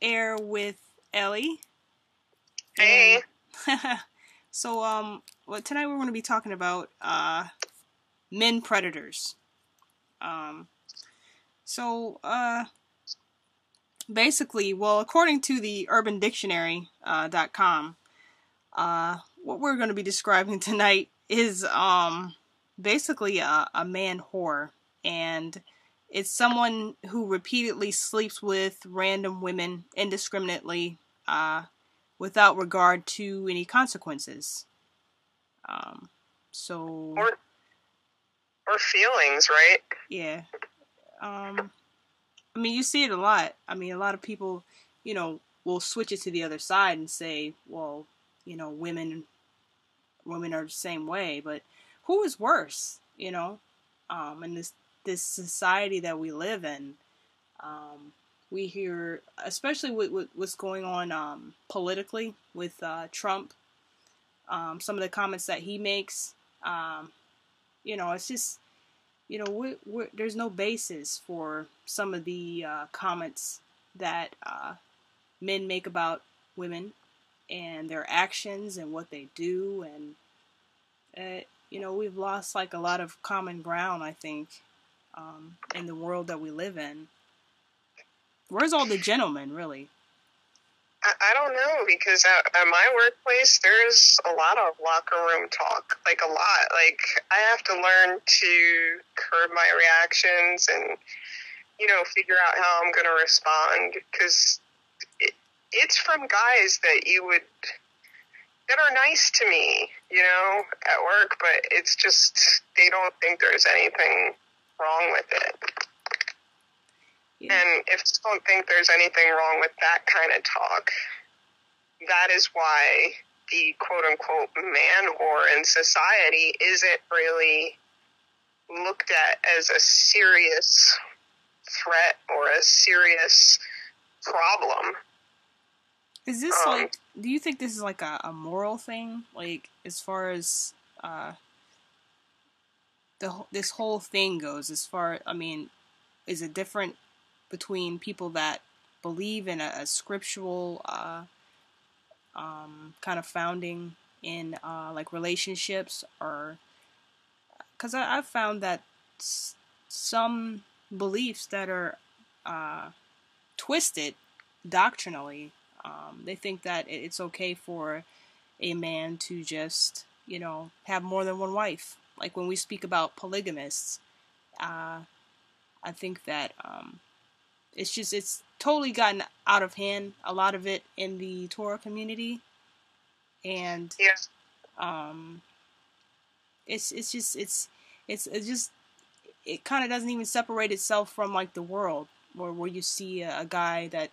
Air with Ellie. Hey. And so, well, tonight we're going to be talking about men predators. Um, so, basically, well, according to the UrbanDictionary.com, what we're going to be describing tonight is basically a man whore, and it's someone who repeatedly sleeps with random women indiscriminately, without regard to any consequences. So Or feelings, right? yeah, I mean, you see it a lot. I mean, a lot of people, will switch it to the other side and say, well, women are the same way, but who is worse, in this society that we live in? We hear, especially with what's going on politically with Trump, some of the comments that he makes, it's just, there's no basis for some of the comments that men make about women and their actions and what they do, and we've lost like a lot of common ground, I think, in the world that we live in. Where's all the gentlemen, really? I don't know, because at my workplace, there's a lot of locker room talk. Like, a lot. Like, I have to learn to curb my reactions and, figure out how I'm going to respond. Because it's from guys that are nice to me, at work, but it's just, they don't think there's anything wrong with it. Yeah. And if you don't think there's anything wrong with that kind of talk, that is why the quote-unquote man whore in society isn't really looked at as a serious threat or a serious problem. Is this do you think this is like a moral thing? Like, as far as this whole thing goes, is it different between people that believe in a scriptural kind of founding in like relationships, or because I've found that some beliefs that are twisted doctrinally, they think that it's okay for a man to just have more than one wife. Like when we speak about polygamists, I think that it's totally gotten out of hand, a lot of it in the Torah community, and yes. It kind of doesn't even separate itself from like the world where you see a guy that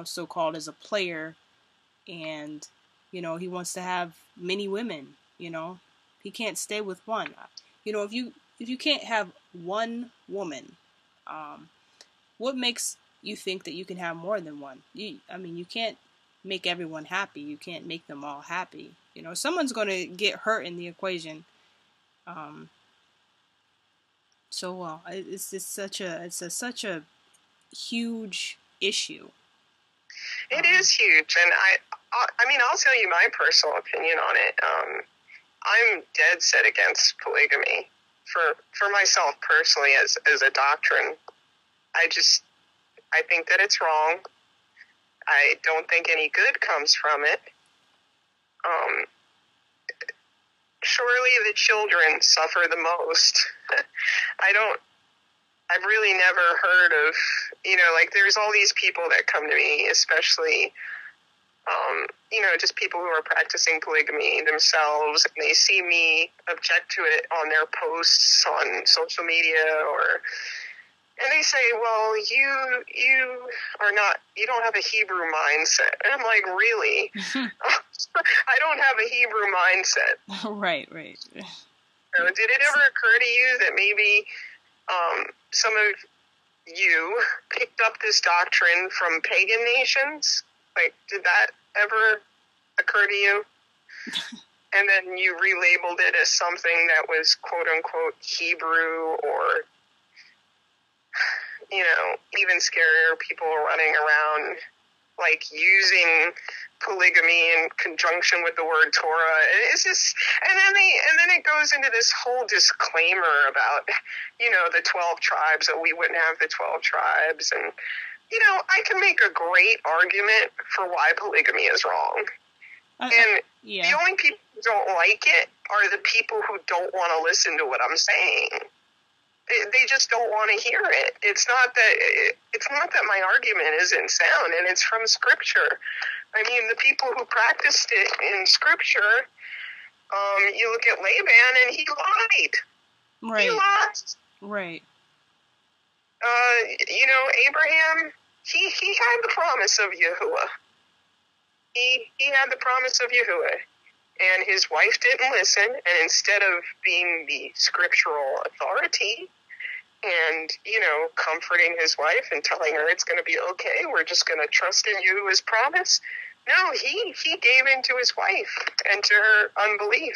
so called as a player, and he wants to have many women. He can't stay with one. If you can't have one woman, what makes you think that you can have more than one? You can't make everyone happy. You can't make them all happy. Someone's going to get hurt in the equation. It's just such a huge issue. It is huge, and I'll tell you my personal opinion on it. I'm dead set against polygamy for myself personally as a doctrine. I think that it's wrong. I don't think any good comes from it. Surely the children suffer the most. I've really never heard of, there's all these people that come to me, especially, just people who are practicing polygamy themselves, and they see me object to it on their posts on social media, and they say, well, you don't have a Hebrew mindset. And I'm like, really? I don't have a Hebrew mindset. Right. So did it ever occur to you that maybe some of you picked up this doctrine from pagan nations? Like, did that ever occur to you? And then you relabeled it as something that was quote-unquote Hebrew, or even scarier, people running around like using polygamy in conjunction with the word Torah. It's just, and then it goes into this whole disclaimer about, the 12 tribes, that we wouldn't have the 12 tribes. And, I can make a great argument for why polygamy is wrong. And yeah. the only people who don't like it are the people who don't want to listen to what I'm saying. They just don't want to hear it. It's not that my argument isn't sound, and it's from Scripture. I mean, the people who practiced it in Scripture, you look at Laban, and he lied. Right. He lied. Right. Abraham, he had the promise of Yahuwah. He had the promise of Yahuwah. And his wife didn't listen, and instead of being the scriptural authority and, comforting his wife and telling her it's going to be okay, we're just going to trust in Yahuwah's promise, no, he gave in to his wife and to her unbelief.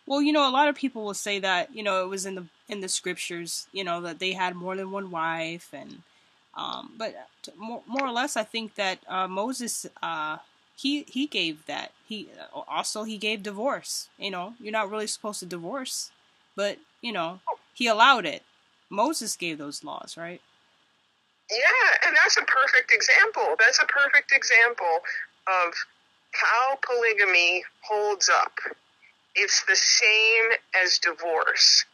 Well, a lot of people will say that, it was in the scriptures, that they had more than one wife, and but more or less, I think that Moses, he gave that. He gave divorce. You're not really supposed to divorce, but he allowed it. Moses gave those laws, right? Yeah, and that's a perfect example. That's a perfect example of how polygamy holds up. It's the same as divorce.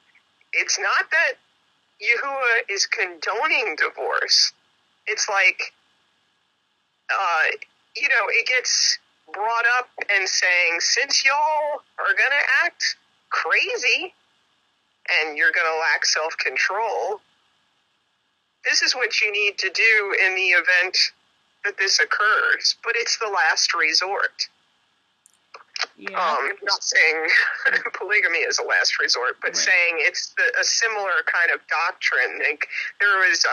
It's not that Yahuwah is condoning divorce. It's like, it gets brought up and saying, since y'all are going to act crazy and you're going to lack self-control, this is what you need to do in the event that this occurs. But it's the last resort. Yeah. Not saying polygamy is a last resort, but saying it's a similar kind of doctrine. Like, there was,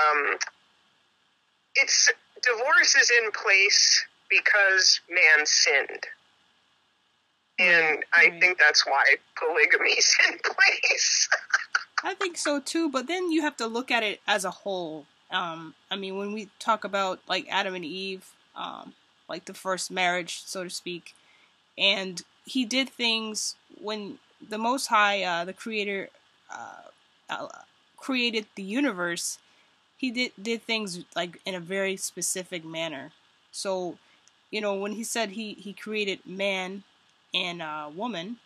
divorce is in place because man sinned. And I think that's why polygamy's in place. I think so too, but then you have to look at it as a whole. When we talk about like Adam and Eve, like the first marriage, so to speak, and he did things when the Most High, the Creator, created the universe. He did things like in a very specific manner. So, when he said he created man and woman,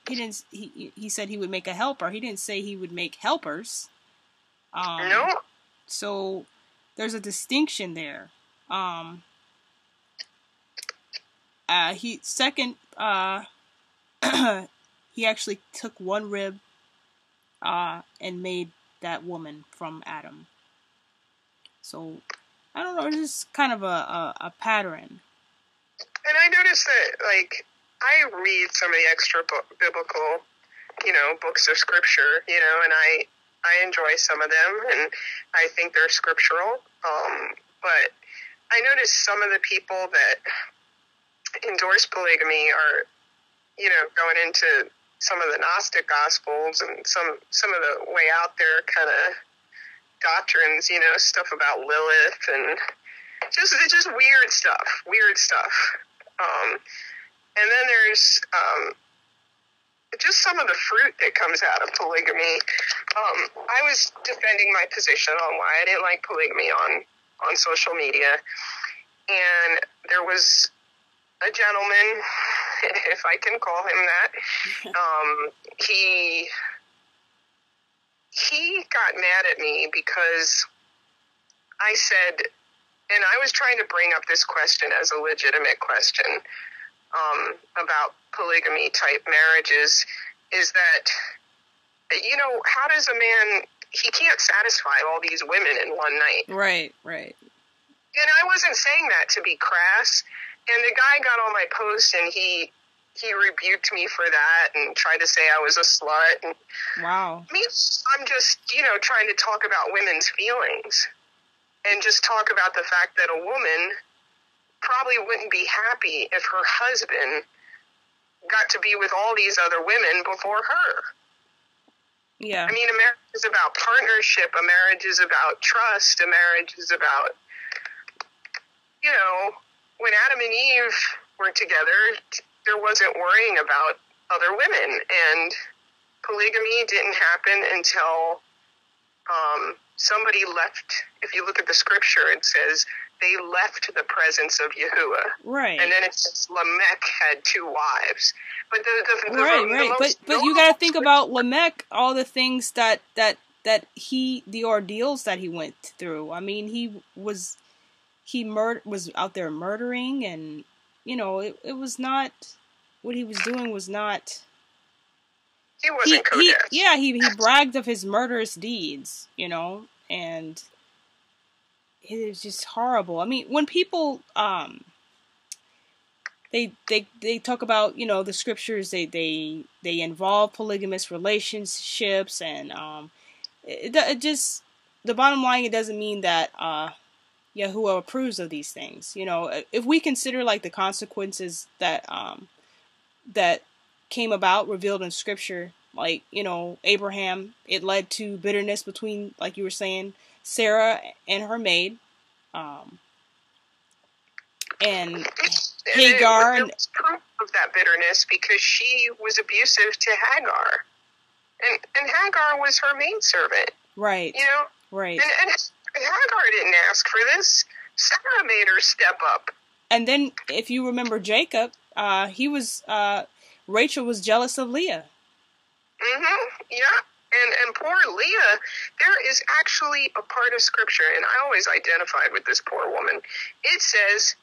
he said he would make a helper. He didn't say he would make helpers. No. So there's a distinction there. He actually took one rib and made that woman from Adam. So I don't know, it's just kind of a pattern. And I noticed that, like, I read some of the extra biblical, books of scripture, and I enjoy some of them, and I think they're scriptural. But I noticed some of the people that endorse polygamy are, going into some of the Gnostic Gospels and some of the way out there kind of doctrines, stuff about Lilith and just weird stuff. And then there's just some of the fruit that comes out of polygamy. I was defending my position on why I didn't like polygamy on social media, and there was a gentleman, if I can call him that, he got mad at me because I said, and I was trying to bring up this question as a legitimate question about polygamy type marriages, is that, how does a man, he can't satisfy all these women in one night. Right. And I wasn't saying that to be crass. And the guy got on my post and he rebuked me for that and tried to say I was a slut. And wow. I'm just, trying to talk about women's feelings and just talk about the fact that a woman probably wouldn't be happy if her husband got to be with all these other women before her. Yeah. A marriage is about partnership. A marriage is about trust. A marriage is about, you know, when Adam and Eve were together, there wasn't worrying about other women, and polygamy didn't happen until somebody left. If you look at the scripture, it says they left the presence of Yahuwah. Right. And then it says Lamech had 2 wives. But But you got to think about Lamech, all the things the ordeals that he went through. I mean, he was out there murdering, and you know, it was not what he was doing was not. He wasn't codex. He bragged of his murderous deeds, you know, and it is just horrible. I mean, when people they talk about, you know, the scriptures, they involve polygamous relationships, and it just, the bottom line, it doesn't mean that Yahuwah approves of these things. You know, if we consider like the consequences that came about revealed in scripture, like, you know, Abraham, it led to bitterness between, like you were saying, Sarah and her maid, and Hagar. There was proof of that bitterness because she was abusive to Hagar, and Hagar was her maidservant. Right. You know. Right. And Hagar didn't ask for this. Sarah made her step up. And then, if you remember Jacob, Rachel was jealous of Leah. Yeah. And poor Leah, there is actually a part of scripture, and I always identified with this poor woman. It says,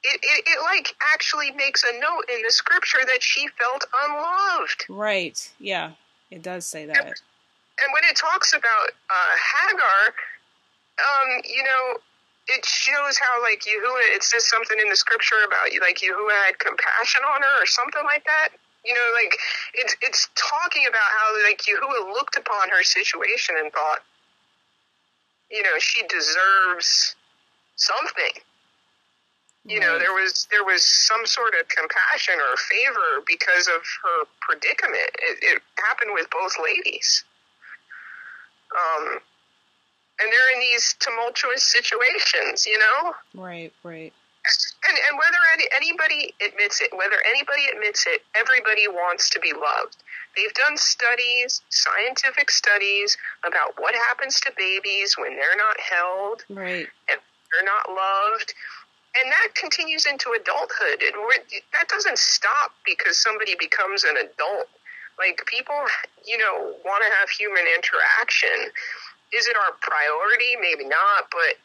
it like actually makes a note in the scripture that she felt unloved. Right. Yeah. It does say that. And when it talks about Hagar, you know, it shows how, like, Yahuwah, it says something in the scripture about, like, Yahuwah had compassion on her or something like that. You know, like, it's talking about how, like, Yahuwah looked upon her situation and thought, you know, she deserves something. You know, there was some sort of compassion or favor because of her predicament. It happened with both ladies. And they're in these tumultuous situations, you know? Right. And whether anybody admits it, everybody wants to be loved. They've done studies, scientific studies, about what happens to babies when they're not held, right, and they're not loved. And that continues into adulthood. That doesn't stop because somebody becomes an adult. Like, people, you know, want to have human interaction. Is it our priority? Maybe not, but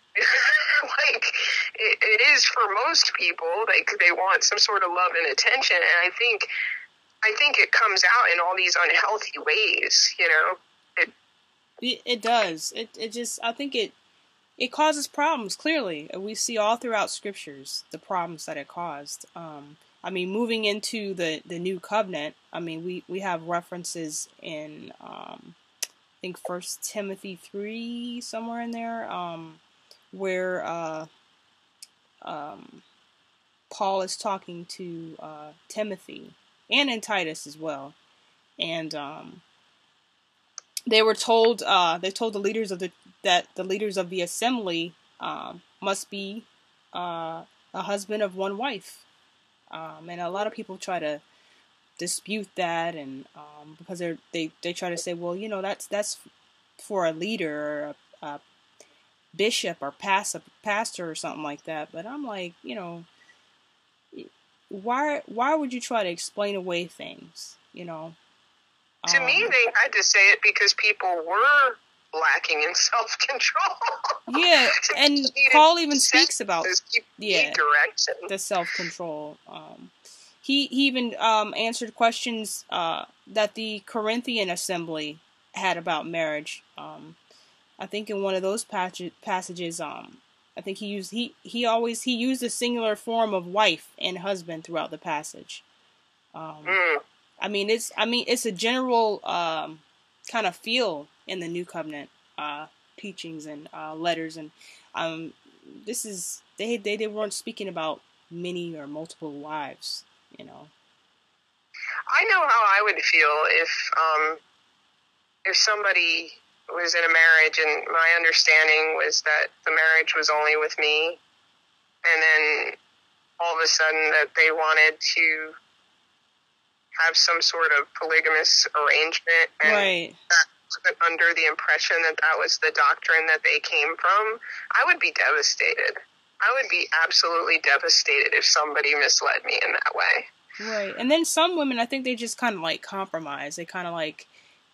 like, it is for most people. Like, they want some sort of love and attention, and I think it comes out in all these unhealthy ways, you know? It does. It just, I think it causes problems, clearly. We see all throughout scriptures the problems that it caused. I mean, moving into the new covenant, I mean, we have references in, I think 1 Timothy 3, somewhere in there, where Paul is talking to Timothy, and in Titus as well. And they told the leaders of the assembly must be a husband of one wife. And a lot of people try to dispute that, and because they try to say, well, you know, that's for a leader or a bishop or pastor or something like that. But I'm like, you know, why would you try to explain away things, you know? To me, they had to say it because people were lacking in self-control. Yeah, and Paul even speaks about the self-control. He even answered questions that the Corinthian assembly had about marriage. I think in one of those passages, I think he used a singular form of wife and husband throughout the passage. I mean, it's a general kind of feel in the New Covenant teachings and letters, and they weren't speaking about many or multiple wives, you know. I know how I would feel if somebody was in a marriage and my understanding was that the marriage was only with me, and then all of a sudden that they wanted to have some sort of polygamous arrangement, and Right. that under the impression that that was the doctrine that they came from, I would be devastated. I would be absolutely devastated if somebody misled me in that way. Right. And then some women, I think they just kind of like compromise. They kind of like,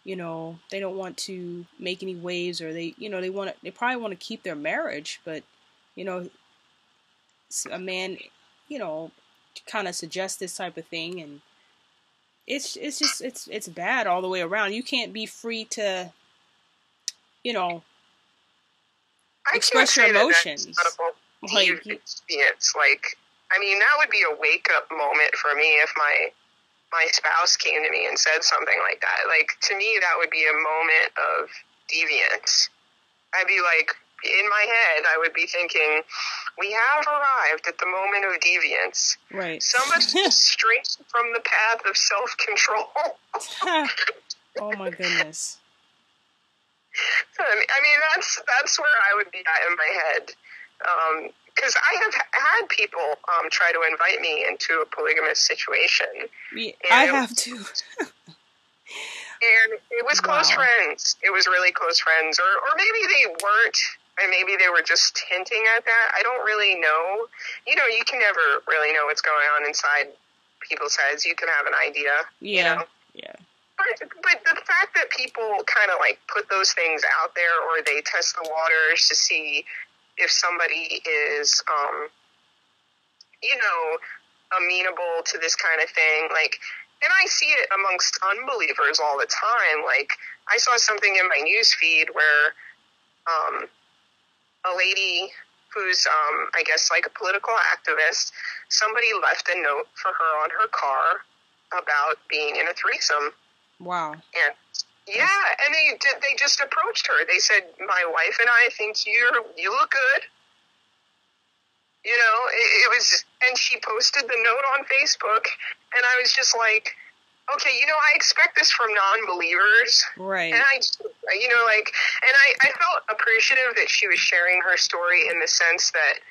you know, they don't want to make any waves, or they, you know, they probably want to keep their marriage, but, you know, a man, you know, kind of suggests this type of thing, and it's just, it's bad all the way around. You can't be free to, you know, express your emotions. Like, experience. Like, I mean, that would be a wake-up moment for me if my spouse came to me and said something like that. Like, to me, that would be a moment of deviance. I'd be like, in my head, I would be thinking, we have arrived at the moment of deviance. Right. Somebody straight from the path of self-control. Oh my goodness. I mean, that's where I would be at in my head. Because I have had people try to invite me into a polygamous situation. Yeah, I have too. And it was close friends. It was really close friends. Or maybe they weren't, and maybe they were just hinting at that. I don't really know. You know, you can never really know what's going on inside people's heads. You can have an idea. Yeah. You know? Yeah. But the fact that people kind of like put those things out there, or they test the waters to see if somebody is, you know, amenable to this kind of thing, like, and I see it amongst unbelievers all the time. Like, I saw something in my news feed where a lady who's, I guess, like a political activist, somebody left a note for her on her car about being in a threesome. Wow. And yeah, and they just approached her. They said, "My wife and I think you look good." You know, it was, and she posted the note on Facebook, and I was just like, okay, you know, I expect this from non-believers. Right. And I, you know, like, and I felt appreciative that she was sharing her story in the sense that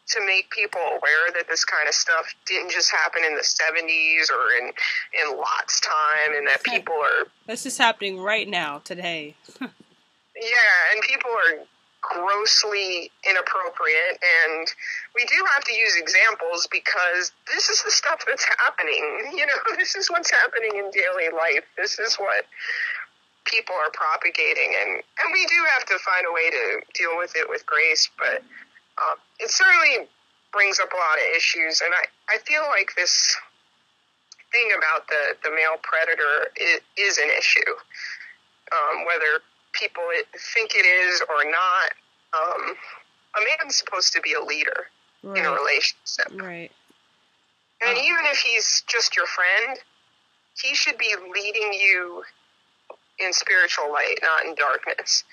to make people aware that this kind of stuff didn't just happen in the 70s or in Lot's time, and that people are... This is happening right now, today. Yeah, and people are grossly inappropriate, and we do have to use examples because this is the stuff that's happening. You know, this is what's happening in daily life. This is what people are propagating, and we do have to find a way to deal with it with grace, but it certainly brings up a lot of issues, and I feel like this thing about the male predator is an issue, whether people think it is or not. A man's supposed to be a leader in a relationship. Right. And even if he's just your friend, he should be leading you in spiritual light, not in darkness.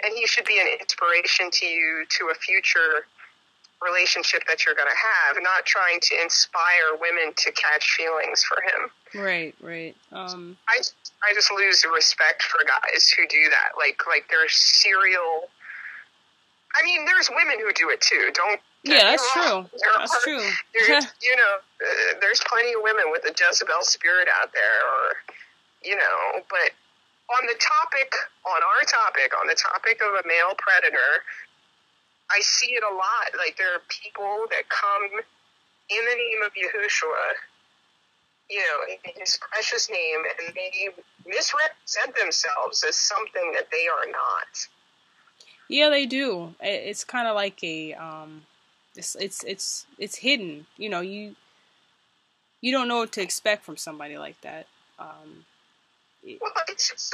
And he should be an inspiration to you to a future relationship that you're going to have, not trying to inspire women to catch feelings for him. Right, right. I just lose the respect for guys who do that. Like they're serial. I mean, there's women who do it too. That's true. That's true. You know, there's plenty of women with a Jezebel spirit out there, or, you know, but on the topic of a male predator, I see it a lot. Like, there are people that come in the name of Yahushua, you know, in his precious name, and they misrepresent themselves as something that they are not. Yeah, they do. It's kind of like a, it's hidden. You know, you don't know what to expect from somebody like that. Well, it's just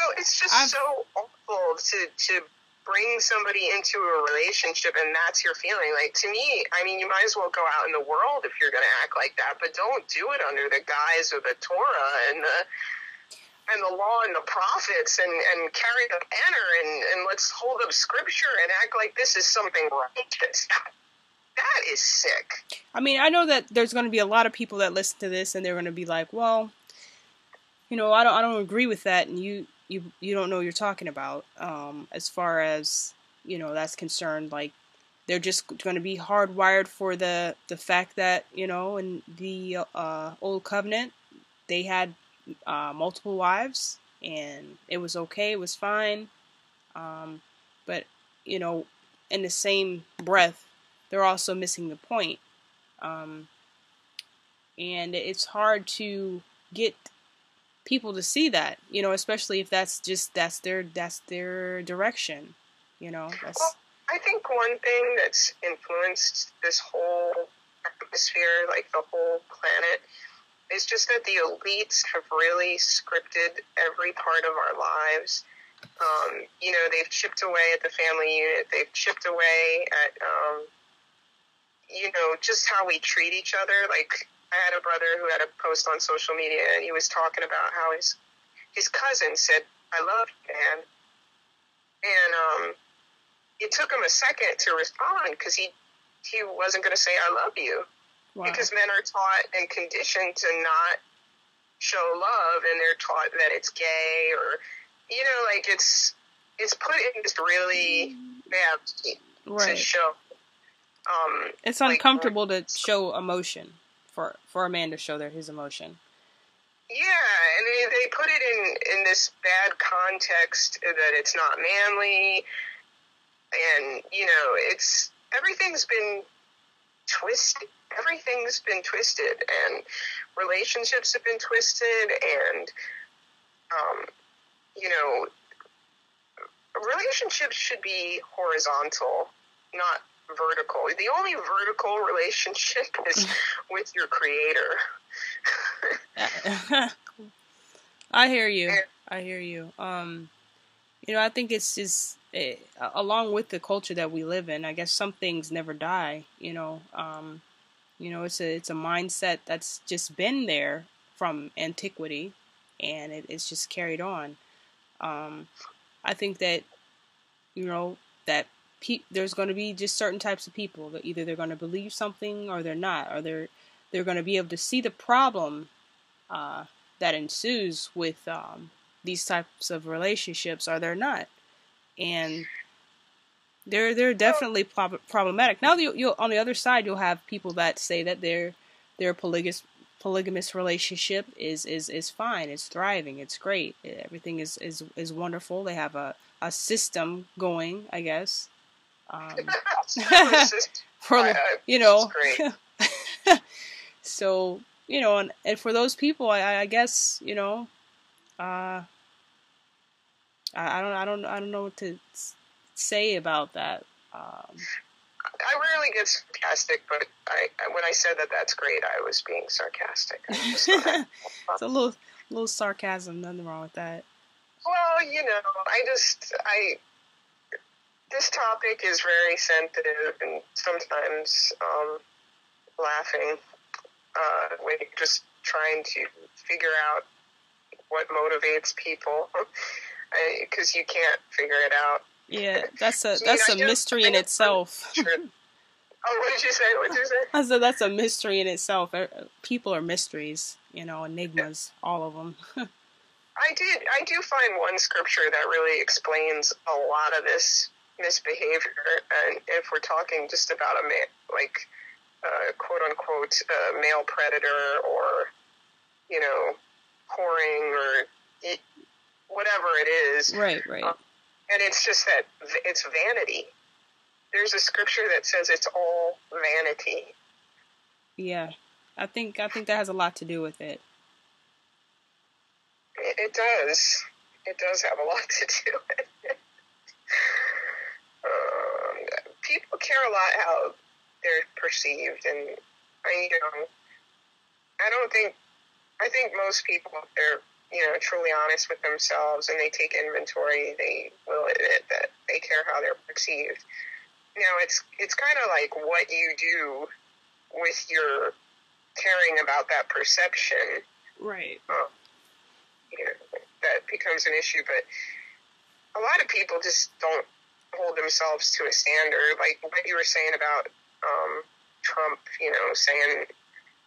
so awful to bring somebody into a relationship and that's your feeling. Like, to me, I mean, you might as well go out in the world if you're going to act like that, but don't do it under the guise of the Torah and the law and the prophets and carry the banner and let's hold up scripture and act like this is something righteous. That is sick. I mean, I know that there's going to be a lot of people that listen to this and they're going to be like, well, you know, I don't agree with that, and you don't know what you're talking about, as far as, you know, that's concerned. Like, they're just going to be hardwired for the fact that, you know, in the old covenant, they had multiple wives, and it was okay, it was fine. But, you know, in the same breath, they're also missing the point. And it's hard to get people to see that, you know, especially if that's their direction, you know. Well, I think one thing that's influenced this whole atmosphere, like the whole planet, is just that the elites have really scripted every part of our lives. You know, they've chipped away at the family unit. They've chipped away at, you know, just how we treat each other. Like, I had a brother who had a post on social media, and he was talking about how his cousin said, "I love you, man." And it took him a second to respond, because he wasn't going to say, "I love you." Wow. Because men are taught and conditioned to not show love, and they're taught that it's gay, or, you know, like, it's put in this really bad to show. It's uncomfortable to show emotion, for a man to show his emotion. Yeah, and they put it in this bad context that it's not manly, and, you know, everything's been twisted. Everything's been twisted, and relationships have been twisted, and, you know, relationships should be horizontal, not vertical. The only vertical relationship is with your creator. I hear you. You know, I think it's just, along with the culture that we live in, I guess some things never die, you know. You know, it's a mindset that's just been there from antiquity, and it's just carried on. I think that, you know, that there's going to be just certain types of people that either they're going to believe something or they're not, or they're going to be able to see the problem that ensues with these types of relationships, or they're not, and they're definitely problematic. Now, you'll on the other side, you'll have people that say that their polygamous relationship is fine, it's thriving, it's great, everything is wonderful. They have a system going, I guess. For you know, so, you know, and for those people, I guess, you know, I don't know what to say about that. I rarely get sarcastic, but when I said that that's great, I was being sarcastic. It's a little sarcasm, nothing wrong with that. Well, you know, this topic is very sensitive, and sometimes laughing when you're just trying to figure out what motivates people, because you can't figure it out. Yeah, that's a mystery in itself. Oh, what did you say? I said that's a mystery in itself. People are mysteries, you know, enigmas, all of them. I do find one scripture that really explains a lot of this misbehavior, and if we're talking just about a quote unquote male predator, or, you know, whoring, or whatever it is, right. And it's just that it's vanity. There's a scripture that says it's all vanity. Yeah, I think that has a lot to do with it. It does. It does have a lot to do with it. People care a lot how they're perceived, and I think most people, if they're, you know, truly honest with themselves and they take inventory, they will admit that they care how they're perceived. You know, it's kind of like what you do with your caring about that perception. Right. You know, that becomes an issue, but a lot of people just don't hold themselves to a standard. Like what you were saying about Trump, you know, saying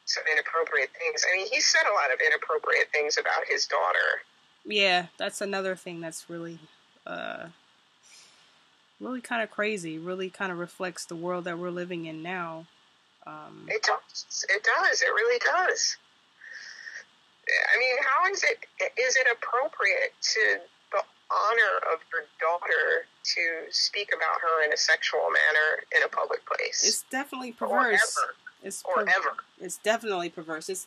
some inappropriate things. I mean, he said a lot of inappropriate things about his daughter. Yeah, that's another thing that's really really kind of crazy. Really kind of reflects the world that we're living in now. It does. It does. It really does. I mean, how is it appropriate to the honor of your daughter to speak about her in a sexual manner in a public place? It's definitely perverse. Or ever. It's definitely perverse. It's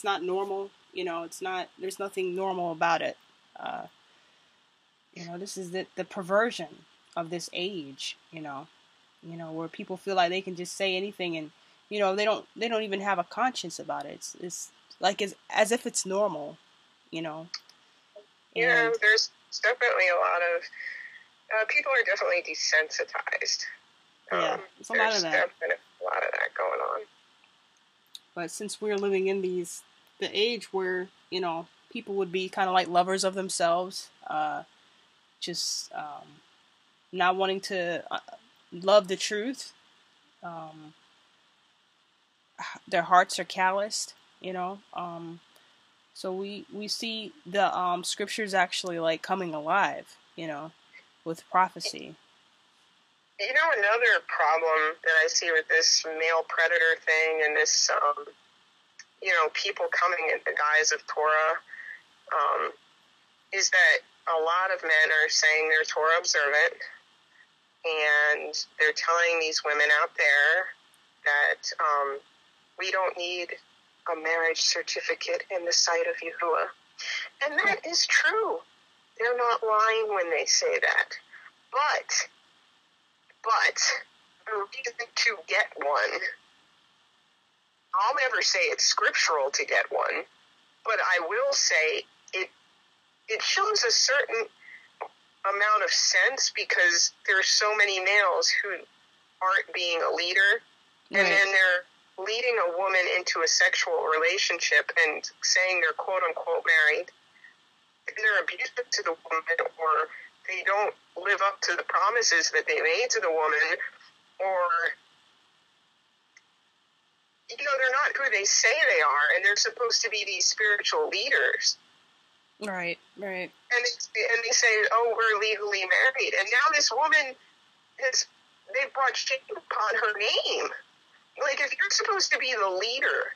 not normal. There's nothing normal about it. This is the perversion of this age, where people feel like they can just say anything, and they don't even have a conscience about it. It's like as if it's normal, Yeah, there's definitely a lot of people are definitely desensitized. Yeah, there's a lot of that. Definitely a lot of that going on. But since we're living in the age where people would be kind of like lovers of themselves, just not wanting to love the truth. Their hearts are calloused, so we see the scriptures actually like coming alive, with prophecy. Another problem that I see with this male predator thing and this, people coming in the guise of Torah, is that a lot of men are saying they're Torah observant, and they're telling these women out there that we don't need a marriage certificate in the sight of Yahuwah. And that is true. They're not lying when they say that. But the reason to get one, I'll never say it's scriptural to get one, but I will say it shows a certain amount of sense, because there's so many males who aren't being a leader, right. And then they're leading a woman into a sexual relationship and saying they're quote-unquote married, and they're abusive to the woman, or they don't live up to the promises that they made to the woman, or, they're not who they say they are, and they're supposed to be these spiritual leaders. Right. And they say, oh, we're legally married. And now this woman they've brought shame upon her name. Like, if you're supposed to be the leader,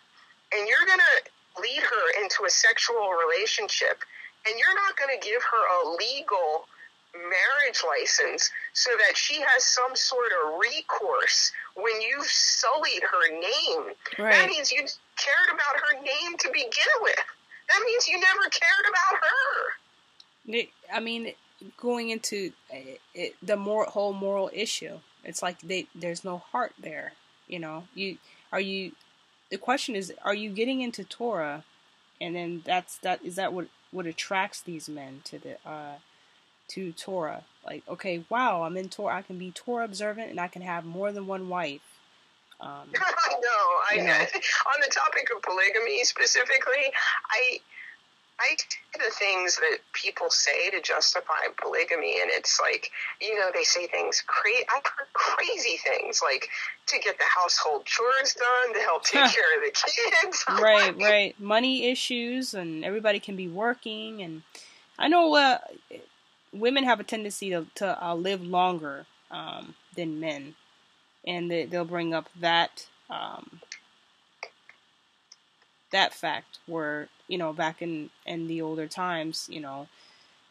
and you're going to lead her into a sexual relationship, and you're not going to give her a legal marriage license so that she has some sort of recourse when you've sullied her name, right. That means you cared about her name to begin with. That means you never cared about her. I mean, going into the whole moral issue, it's like there's no heart there. The question is, are you getting into Torah, and then is that what attracts these men to Torah? Like, okay, wow, I'm in Torah, I can be Torah observant, and I can have more than one wife. On the topic of polygamy specifically, I see the things that people say to justify polygamy, and it's like, they say things I've heard crazy things, like to get the household chores done, to help take care of the kids. Right. Money issues, and everybody can be working, and I know women have a tendency to live longer than men, and they'll bring up that fact where, back in the older times,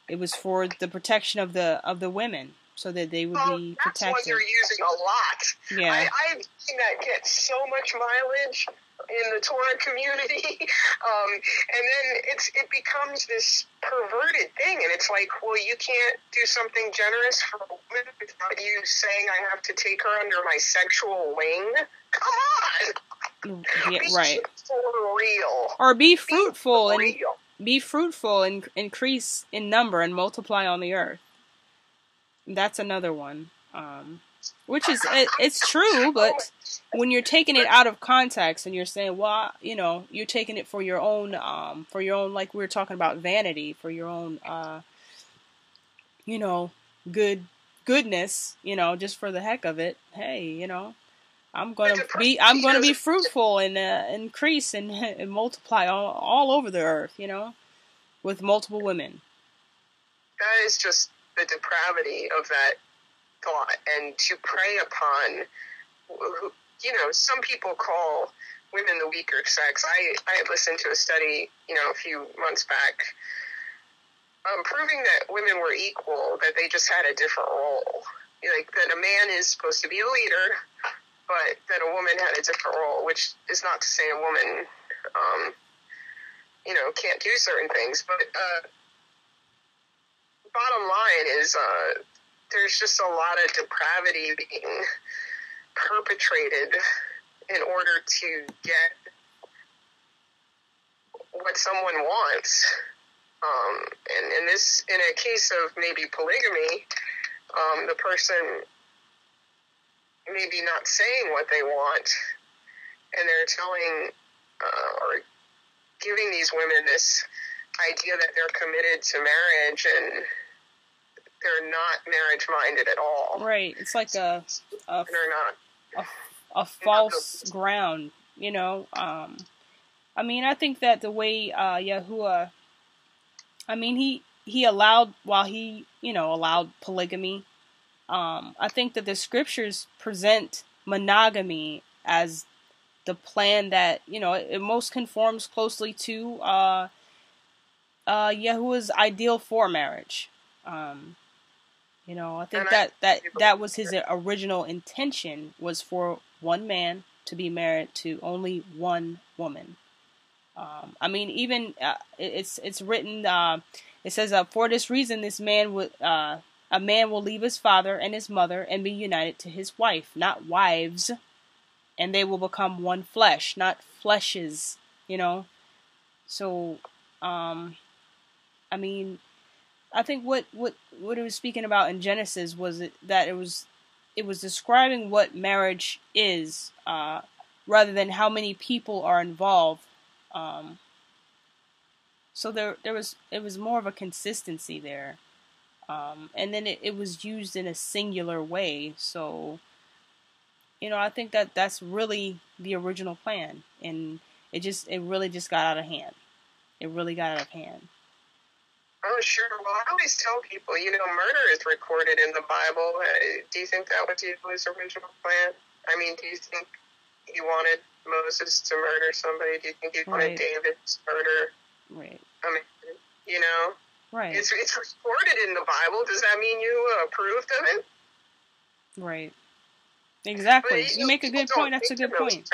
it was for the protection of the women, so that they would be protected. That's what you're using a lot. Yeah. I've seen that get so much mileage in the Torah community, and then it becomes this perverted thing, and it's like, well, you can't do something generous for a woman without you saying I have to take her under my sexual wing. Come on, yeah, be right. For real, or be fruitful and increase in number and multiply on the earth. That's another one. Which is, it's true, but when you're taking it out of context and you're saying, well, you're taking it for your own, like we were talking about, vanity, for your own, goodness, just for the heck of it. Hey, I'm gonna be fruitful and increase and multiply all over the earth, with multiple women. That is just the depravity of that thought and to prey upon, some people call women the weaker sex. I had listened to a study, a few months back, proving that women were equal, that they just had a different role. Like that a man is supposed to be the leader, but that a woman had a different role, which is not to say a woman, can't do certain things. But bottom line is there's just a lot of depravity being perpetrated in order to get what someone wants. And in a case of maybe polygamy, the person maybe not saying what they want, and they're telling or giving these women this idea that they're committed to marriage, and they're not marriage-minded at all. Right. It's like they're not. A false ground, I mean, I think that the way Yahuwah, I mean, he allowed, while he, allowed polygamy, I think that the scriptures present monogamy as the plan that, it most conforms closely to Yahuwah's ideal for marriage. I think that was his original intention, was for one man to be married to only one woman. I mean, even it's written. It says, "For this reason, a man will leave his father and his mother and be united to his wife, not wives, and they will become one flesh, not fleshes." So, I mean, I think what it was speaking about in Genesis was that it was describing what marriage is, rather than how many people are involved. So it was more of a consistency there, and then it was used in a singular way. So, I think that's really the original plan, and it really just got out of hand. It really got out of hand. Oh, sure. Well, I always tell people, murder is recorded in the Bible. Do you think that was his original plan? I mean, do you think he wanted Moses to murder somebody? Do you think he wanted David to murder? Right. I mean, Right. It's recorded in the Bible. Does that mean you approved of it? Right. Exactly. But, you make a good point. That's a good point.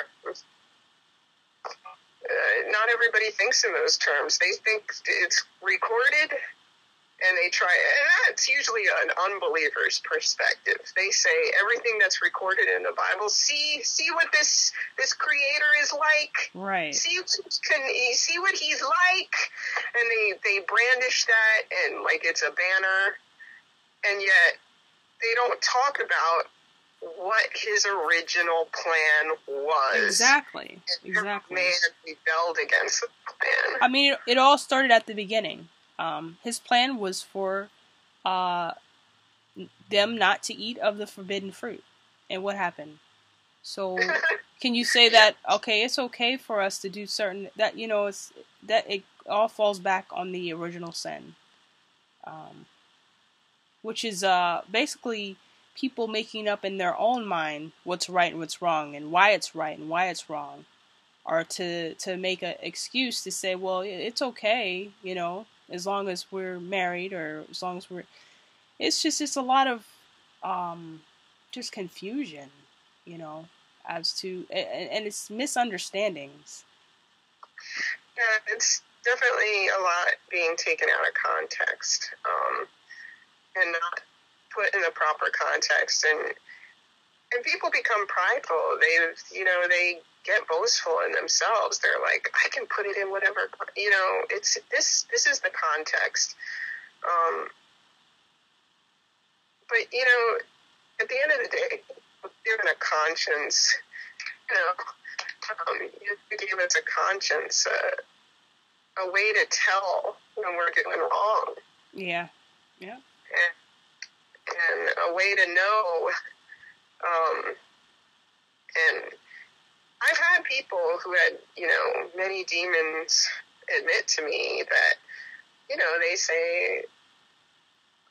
Not everybody thinks in those terms. They think it's recorded, and they try, and that's usually an unbeliever's perspective. They say everything that's recorded in the Bible, see what this creator is like. Right. See what he's like, and they brandish that and like it's a banner, and yet they don't talk about what his original plan was. Exactly. Man rebelled against the plan. I mean, it all started at the beginning. His plan was for them not to eat of the forbidden fruit. And what happened? So, can you say that, okay, it's okay for us to do certain, that, it all falls back on the original sin. Which is basically people making up in their own mind what's right and what's wrong, and why it's right and why it's wrong, or to make an excuse to say, well, it's okay, as long as we're married, or as long as we're. It's a lot of just confusion, as to, and it's misunderstandings. Yeah, it's definitely a lot being taken out of context, and not put in the proper context, and people become prideful. They get boastful in themselves. They're like, I can put it in whatever, it's this is the context. But at the end of the day, given a conscience, you gave us a conscience, a way to tell when we're doing wrong. Yeah. And a way to know, and I've had people who had, many demons admit to me that, they say,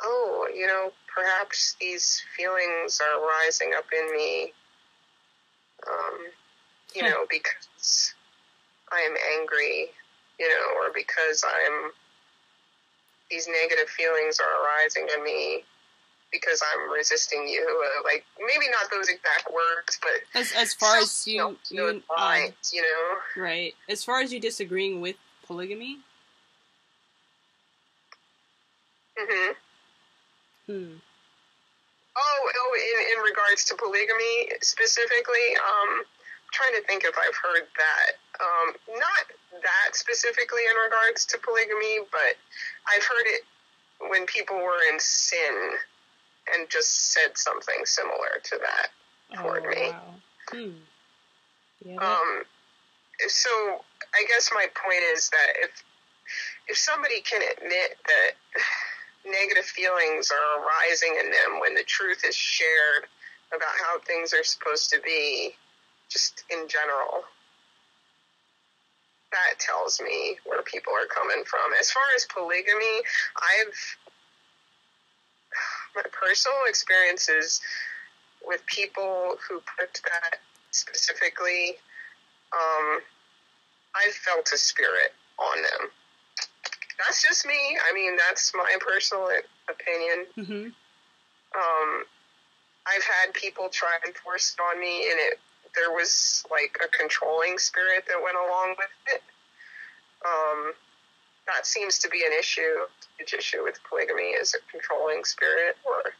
oh, perhaps these feelings are rising up in me, because I am angry, or because these negative feelings are arising in me because I'm resisting you. Like, maybe not those exact words, but as far as you lines, right. As far as you disagreeing with polygamy. In regards to polygamy specifically, I'm trying to think if I've heard that. Not that specifically in regards to polygamy, but I've heard it when people were in sin and just said something similar to that toward me. Wow. Yeah, so I guess my point is that if somebody can admit that negative feelings are arising in them when the truth is shared about how things are supposed to be, just in general, that tells me where people are coming from. As far as polygamy, my personal experiences with people who put that specifically, I've felt a spirit on them. That's just me. I mean, that's my personal opinion. Mm-hmm. I've had people try and force it on me, and there was like a controlling spirit that went along with it. That seems to be an issue. The issue with polygamy is a controlling spirit, or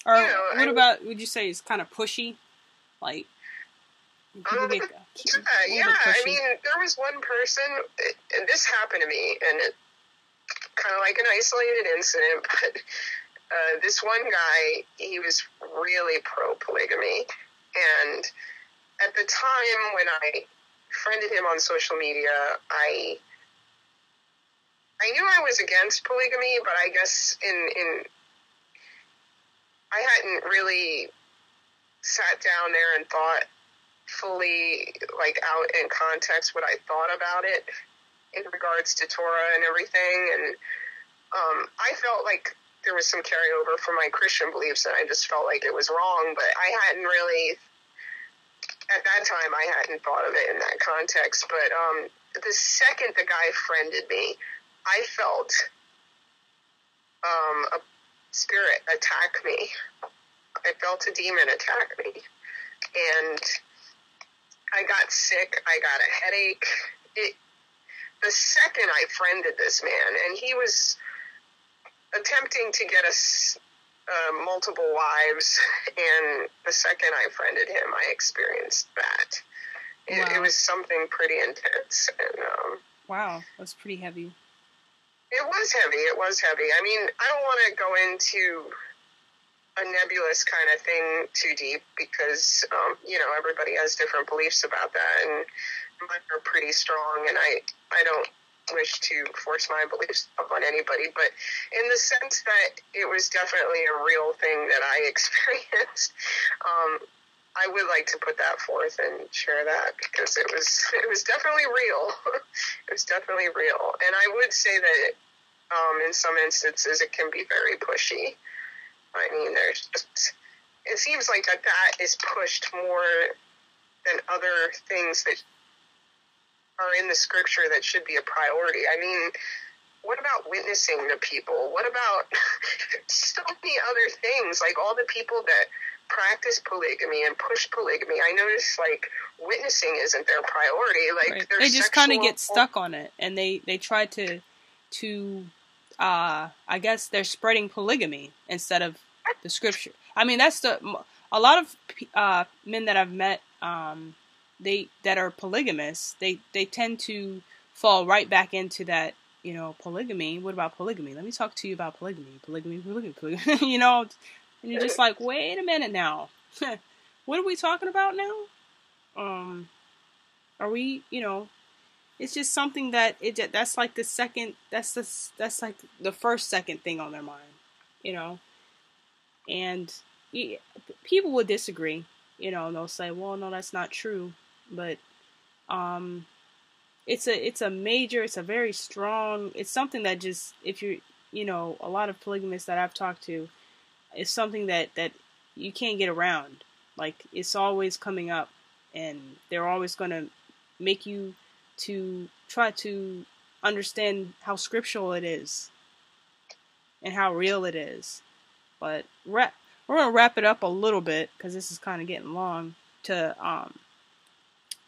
what about? Would you say it's kind of pushy, like? People get yeah. I mean, there was one person, and this happened to me, and it kind of like an isolated incident, but this one guy, he was really pro-polygamy, and at the time when I friended him on social media, I knew I was against polygamy, but I guess I hadn't really sat down there and thought fully, like, out in context what I thought about it in regards to Torah and everything, and I felt like there was some carryover from my Christian beliefs, and I just felt like it was wrong, but I hadn't really, at that time, I hadn't thought of it in that context, but the second the guy friended me, I felt a spirit attack me. I felt a demon attack me, and I got sick, I got a headache. The second I friended this man, and he was attempting to get us multiple wives, and the second I friended him, I experienced that. It was something pretty intense. And wow, that's pretty heavy. It was heavy. I mean, I don't want to go into a nebulous kind of thing too deep because, everybody has different beliefs about that, and mine are pretty strong, and I don't wish to force my beliefs upon anybody, but in the sense that it was definitely a real thing that I experienced, I would like to put that forth and share that because it was definitely real. It was definitely real, and I would say that in some instances it can be very pushy. I mean, it seems like that is pushed more than other things that are in the scripture that should be a priority. I mean, what about witnessing to people? What about so many other things? Like all the people that practice polygamy and push polygamy, I notice like witnessing isn't their priority. Like right. They just kind of get stuck on it, and they try to I guess they're spreading polygamy instead of the scripture. I mean, that's a lot of men that I've met, that are polygamists, they tend to fall right back into that, polygamy. What about polygamy? Let me talk to you about polygamy. Polygamy. And you're just like, wait a minute now. What are we talking about now? Are we, it's just something that that's like the second, that's like the second thing on their mind, and people will disagree, and they'll say, well, no, that's not true, but it's a very strong, it's something that just, if a lot of polygamists that I've talked to, it's something that you can't get around. Like, it's always coming up, and they're always going to make you to try to understand how scriptural it is and how real it is. But we're going to wrap it up a little bit, because this is kind of getting long, to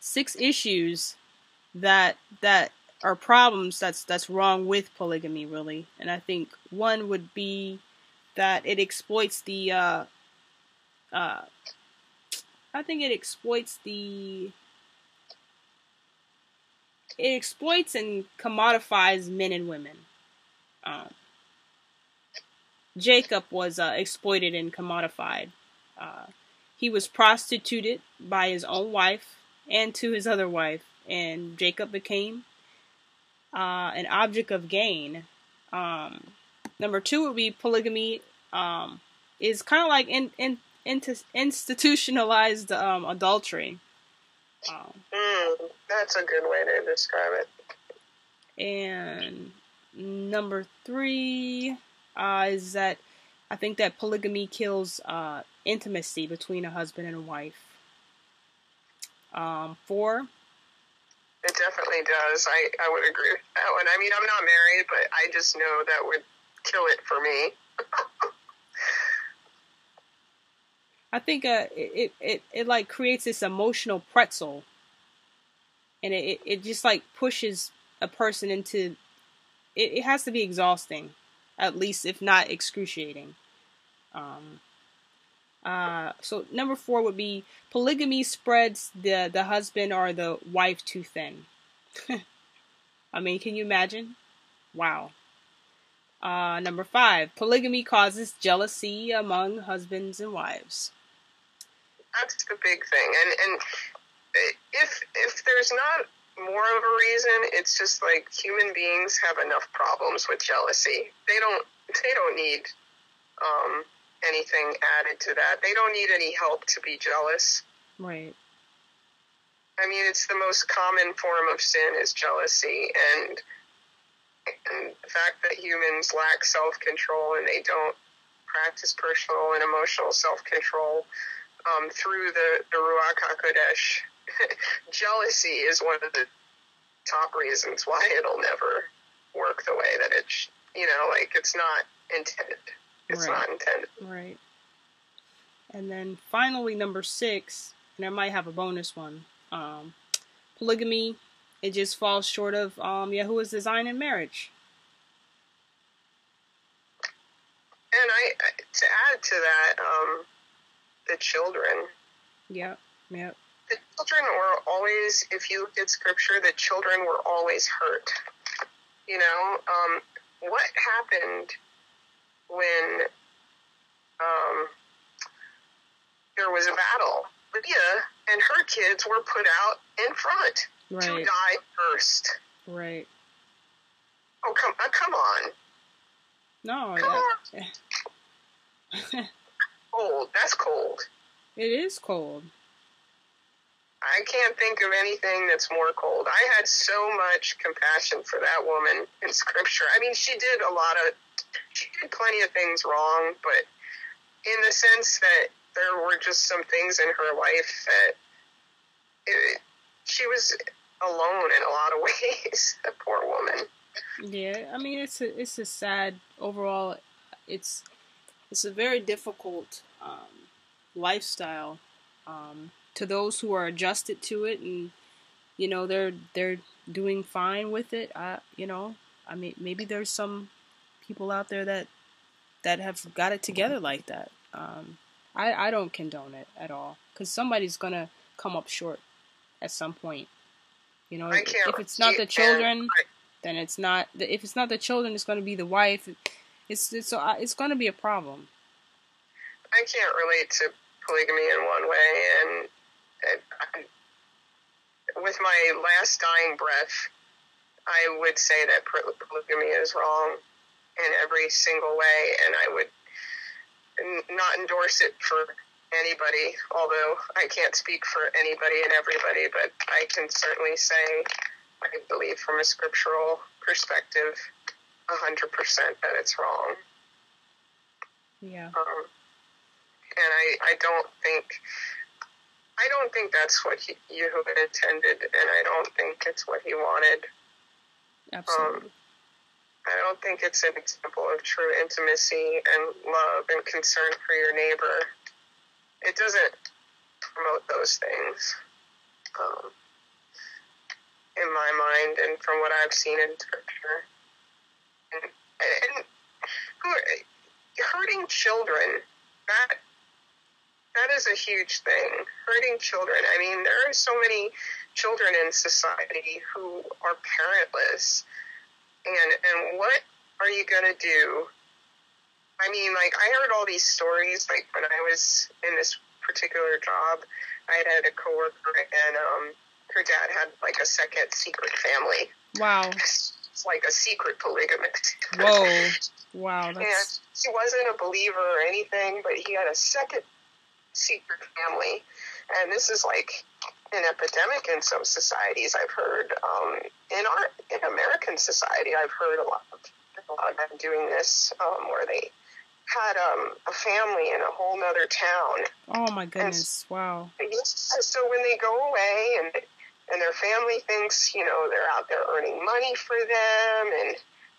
6 issues that are problems that's wrong with polygamy, really. And I think one would be that it exploits the it exploits and commodifies men and women. Jacob was exploited and commodified. He was prostituted by his own wife and to his other wife, and Jacob became an object of gain. Number 2 would be polygamy is kind of like institutionalized adultery. That's a good way to describe it. And number 3 is that I think that polygamy kills intimacy between a husband and a wife. 4. It definitely does. I would agree with that one. I mean, I'm not married, but I just know that would kill it for me. I think it like creates this emotional pretzel, and it just like pushes a person into it has to be exhausting, at least if not excruciating. So number 4 would be polygamy spreads the husband or the wife too thin. I mean, can you imagine? Wow. Number 5, polygamy causes jealousy among husbands and wives. That's the big thing, and if there's not more of a reason, it's just like human beings have enough problems with jealousy. They don't need anything added to that. They don't need any help to be jealous. Right. I mean, it's the most common form of sin is jealousy, and the fact that humans lack self-control and they don't practice personal and emotional self-control through the Ruach HaKodesh. Jealousy is one of the top reasons why it'll never work the way that it's not intended. It's not intended. Right. And then finally, number 6, and I might have a bonus one. Polygamy, it just falls short of Yahuwah's design in marriage. And to add to that, the children. Yep. The children were always, if you look at scripture, the children were always hurt. What happened when there was a battle? Leah and her kids were put out in front to die first. Right. Oh, come on. No. Come on. Cold. That's cold. It is cold. I can't think of anything that's more cold. I had so much compassion for that woman in scripture. I mean, she did plenty of things wrong, but in the sense that there were just some things in her life that she was alone in a lot of ways. That poor woman. Yeah, I mean, it's a sad overall. It's a very difficult lifestyle to those who are adjusted to it, and they're doing fine with it. I mean, maybe there's some people out there that have got it together like that. I don't condone it at all, because somebody's gonna come up short at some point. If it's not the children, then it's not. If it's not the children, it's going to be the wife. It's going to be a problem. I can't relate to polygamy in one way, and with my last dying breath, I would say that polygamy is wrong in every single way, and I would not endorse it for anybody, although I can't speak for anybody and everybody, but I can certainly say I believe from a scriptural perspective 100% that it's wrong. Yeah. And I don't think that's what Yehovah intended, and I don't think it's what he wanted. Absolutely. I don't think it's an example of true intimacy and love and concern for your neighbor. It doesn't promote those things, in my mind, and from what I've seen in Scripture. And hurting children, that is a huge thing. Hurting children. I mean, there are so many children in society who are parentless. And what are you going to do? I mean, like, I heard all these stories, like, when I was in this particular job. I had a coworker, and her dad had, like, a second secret family. Wow. It's like a secret polygamist. Whoa. Wow. And he wasn't a believer or anything, but he had a second secret family. And this is like an epidemic in some societies, I've heard. In American society, I've heard a lot of them doing this, where they had a family in a whole nother town. Oh my goodness! Wow. So when they go away and their family thinks, they're out there earning money for them and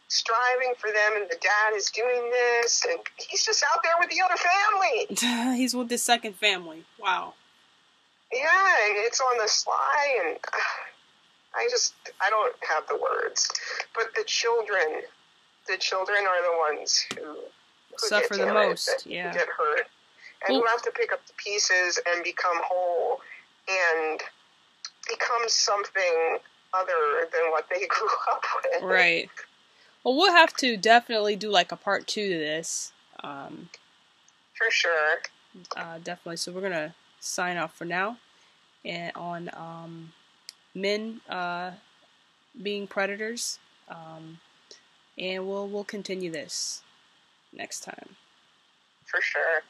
striving for them, and the dad is doing this, and he's just out there with the other family. He's with the second family. Wow. Yeah, and it's on the sly, and I don't have the words. But the children are the ones who suffer the most. Yeah. Get hurt, and who have to pick up the pieces and become whole and become something other than what they grew up with. Right. Well, we'll have to definitely do like a part 2 to this. For sure. Definitely. So we're gonna sign off for now, and on men being predators, and we'll continue this next time. For sure.